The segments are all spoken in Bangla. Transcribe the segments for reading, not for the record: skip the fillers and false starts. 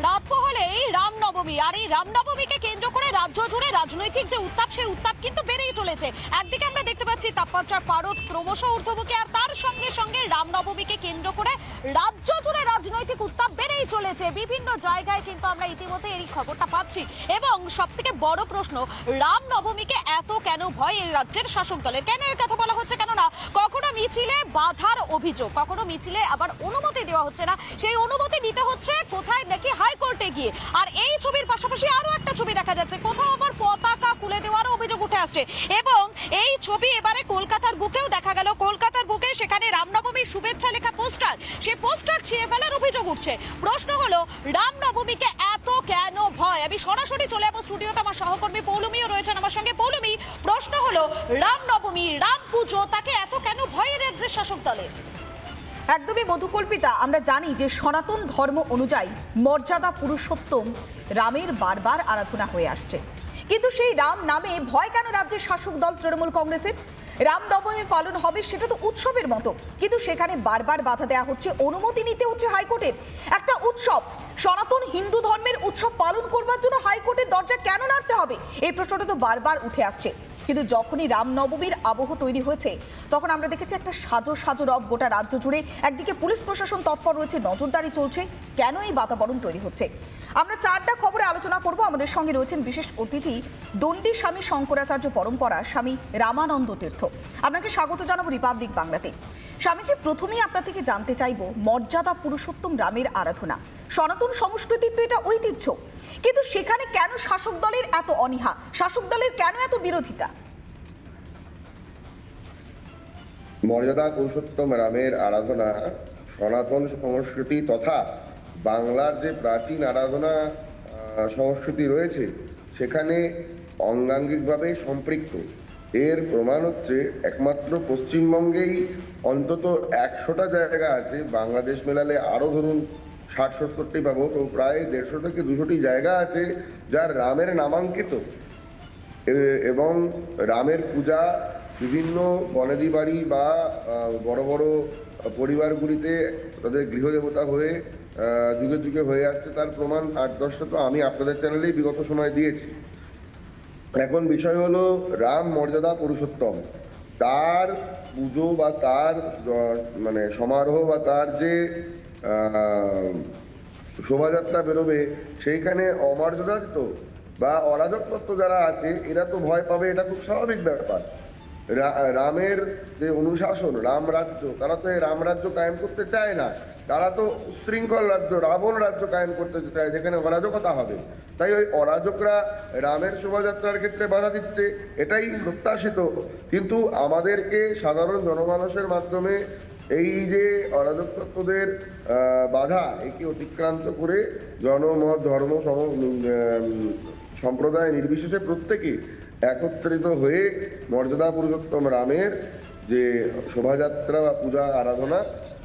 রাত পোহালেই রামনবমী, আর এই রামনবমীকে কেন্দ্র করে রাজ্য জুড়ে রাজনৈতিক যে উত্তাপ, সেই উত্তাপ কিন্তু বেড়েই চলেছে। একদিকে আমরা দেখতে পাচ্ছি তাপমাত্রার পারদ ক্রমশ ঊর্ধ্বমুখী, আর তার সঙ্গে সঙ্গে রামনবমীকে কেন্দ্র করে রাজ্য জুড়ে রাজনৈতিক উত্তাপ বেড়েই চলেছে। বিভিন্ন জায়গায় কিন্তু আমরা ইতিমধ্যে এই খবরটা পাচ্ছি। এবং সব থেকে বড় প্রশ্ন, রামনবমীকে এত কেন ভয় এই রাজ্যের শাসক দলের? কেন এর কথা বলা হচ্ছে? কেননা কখনো মিছিলে বাধার অভিযোগ, কখনো মিছিলে আবার অনুমতি দেওয়া হচ্ছে না, সেই অনুমতি নিতে হচ্ছে কোথায় নাকি হাইকোর্টে গিয়ে। আর এই ছবির পাশাপাশি আরো একটা ছবি দেখা যাচ্ছে, কোথাও আবার পতাকা খুলে দেওয়ারও অভিযোগ উঠে আসছে। এবং এই ছবি এবারে কলকাতার বুকেও দেখা গেল। কলকাতার বুকে সেখানে রামনবমীর শুভেচ্ছা লেখা পোস্টার, সেই পোস্টার ছিঁড়ে ফেলার অভিযোগ উঠছে। প্রশ্ন হলো, রামনবমীকে এত কেন ভয়? আমি সরাসরি চলে যাবো স্টুডিওতে, আমার সহকর্মী পৌলমীও রয়েছেন আমার সঙ্গে। পৌলমী, প্রশ্ন হলো, রামনবমী, রাম পুজো, তাকে এত কেন ভয় রাজ্যের শাসক দলের? একদমই মধুকল্পিতা। আমরা জানি যে সনাতন ধর্ম অনুযায়ী মর্যাদা পুরুষোত্তম রামের বারবার আরাধনা হয়ে আসছে, কিন্তু সেই রাম নামে ভয় কেন রাজ্যের শাসক দল তৃণমূল কংগ্রেসের? রামনবমী পালন হবে, সেটা তো উৎসবের মতো, কিন্তু সেখানে বারবার বাধা দেওয়া হচ্ছে, অনুমতি নিতে হচ্ছে হাইকোর্টের। একটা উৎসব, সনাতন হিন্দু ধর্মের উৎসব পালন করবার জন্য হাইকোর্টের দরজা কেন নাড়তে হবে? এই প্রশ্নটা তো বারবার উঠে আসছে। কিন্তু যখনই রামনবমীর আবহ তৈরি হয়েছে, তখন আমরা দেখেছি একটা সাজো সাজো রব গোটা রাজ্য জুড়ে। একদিকে পুলিশ প্রশাসন তৎপর রয়েছে, নজরদারি চলছে। কেন এই বাতাবরণ তৈরি হচ্ছে? আমরা চারটা খবরে আলোচনা করব। আমাদের সঙ্গে রয়েছেন বিশেষ অতিথি, দণ্ডী স্বামী শঙ্করাচার্য পরম্পরা স্বামী রামানন্দ তীর্থ। আপনাকে স্বাগত জানাবো রিপাবলিক বাংলাতে। স্বামীজি, প্রথমেই আপনার থেকে জানতে চাইব, মর্যাদা পুরুষোত্তম রামের আরাধনা, সনাতন সংস্কৃতির তো এটা ঐতিহ্য, কিন্তু সেখানে কেন শাসক দলের এত অনীহা? শাসক দলের কেন এত বিরোধিতা? মর্যাদা পুরুষোত্তম রামের আরাধনা সনাতন সংস্কৃতি তথা বাংলার যে প্রাচীন আরাধনা সংস্কৃতি রয়েছে, সেখানে অঙ্গাঙ্গিকভাবে সম্পৃক্ত। এর প্রমাণ হচ্ছে, একমাত্র পশ্চিমবঙ্গেই অন্তত 100টা জায়গা আছে, বাংলাদেশ মেলালে আরও ধরুন 60-70টি পাবো, তো প্রায় 150 থেকে 200টি জায়গা আছে যার রামের নামাঙ্কিত। এবং রামের পূজা বিভিন্ন বনেদি বাড়ি বা বড় বড় পরিবারগুলিতে তাদের গৃহদেবতা হয়ে যুগে যুগে হয়ে আসছে। তার প্রমাণ 8-10টা তো আমি আপনাদের চ্যানেলেই বিগত সময় দিয়েছি। এখন বিষয় হলো, রাম মর্যাদা পুরুষোত্তম, তার পুজো বা তার মানে সমারোহ বা তার যে শোভাযাত্রা বেরোবে, সেইখানে অমর্যাদিত বা অরাজক তত্ত্ব যারা আছে, এরা তো ভয় পাবে, এটা খুব স্বাভাবিক ব্যাপার। রামের যে অনুশাসন, রাম রাজ্য, তারা তো রাম রাজ্য কায়েম করতে চায় না, তারা তো উশৃঙ্খল রাজ্য, রাবণ রাজ্য কায়েম করতে চায়, যেখানে অরাজকতা হবে। তাই ওই অরাজকরা রামের শোভাযাত্রার ক্ষেত্রে বাধা দিচ্ছে, এটাই প্রত্যাশিত। কিন্তু আমাদেরকে সাধারণ জনমানুষের মাধ্যমে এই যে অরাজক তত্ত্বদের বাধা, একে অতিক্রান্ত করে জনমত, ধর্ম, সম্প্রদায় নির্বিশেষে প্রত্যেকে একত্রিত হয়ে মর্যাদা পুরুষোত্তম রামের যে শোভাযাত্রা বা পূজা আরাধনা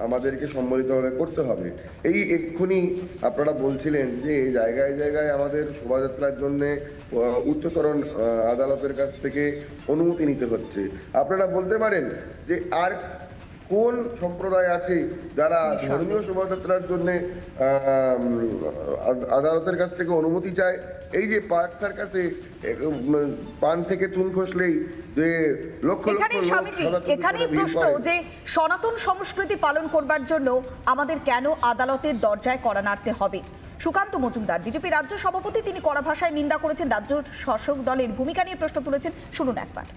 আমাদেরকে সম্মিলিতভাবে করতে হবে। এই এক্ষুনি আপনারা বলছিলেন যে জায়গায় জায়গায় আমাদের শোভাযাত্রার জন্যে উচ্চতর আদালতের কাছ থেকে অনুমতি নিতে হচ্ছে। আপনারা বলতে পারেন যে আর কোন সম্প্রদায় আছে যারা ধর্মীয় শোভাযাত্রার জন্য আদালতের কাছ থেকে অনুমতি চায়? এই যে পার্ক সার্কাসে পান থেকে চুন খসলেই যে লক্ষ লক্ষ লোক, এখানেই প্রশ্ন যে সনাতন সংস্কৃতি পালন করবার জন্য আমাদের কেন আদালতের দরজায় কড়া নাড়তে হবে? সুকান্ত মজুমদার, বিজেপি রাজ্য সভাপতি, তিনি কড়া ভাষায় নিন্দা করেছেন রাজ্য শাসক দলের ভূমিকা নিয়ে প্রশ্ন তুলেছেন। শুনুন একবার।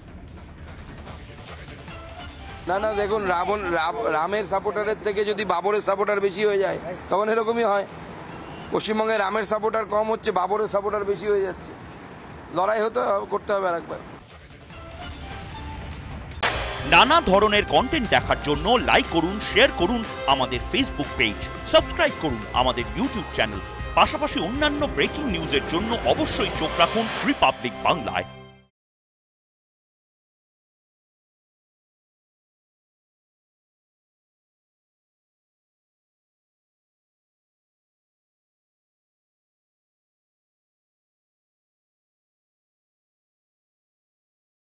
না দেখুন, রামের সাপোর্টারের থেকে যদি বাবরের সাপোর্টার বেশি হয়ে যায়, তখন এরকমই হয়। পশ্চিমবঙ্গে রামের সাপোর্টার কম হচ্ছে, বাবরের সাপোর্টার বেশি হয়ে যাচ্ছে। লড়াই করতে হবে আরেকবার। নানা ধরনের কন্টেন্ট দেখার জন্য লাইক করুন, শেয়ার করুন আমাদের ফেসবুক পেজ, সাবস্ক্রাইব করুন আমাদের ইউটিউব চ্যানেল। পাশাপাশি অন্যান্য ব্রেকিং নিউজের জন্য অবশ্যই চোখ রাখুন রিপাবলিক বাংলায়।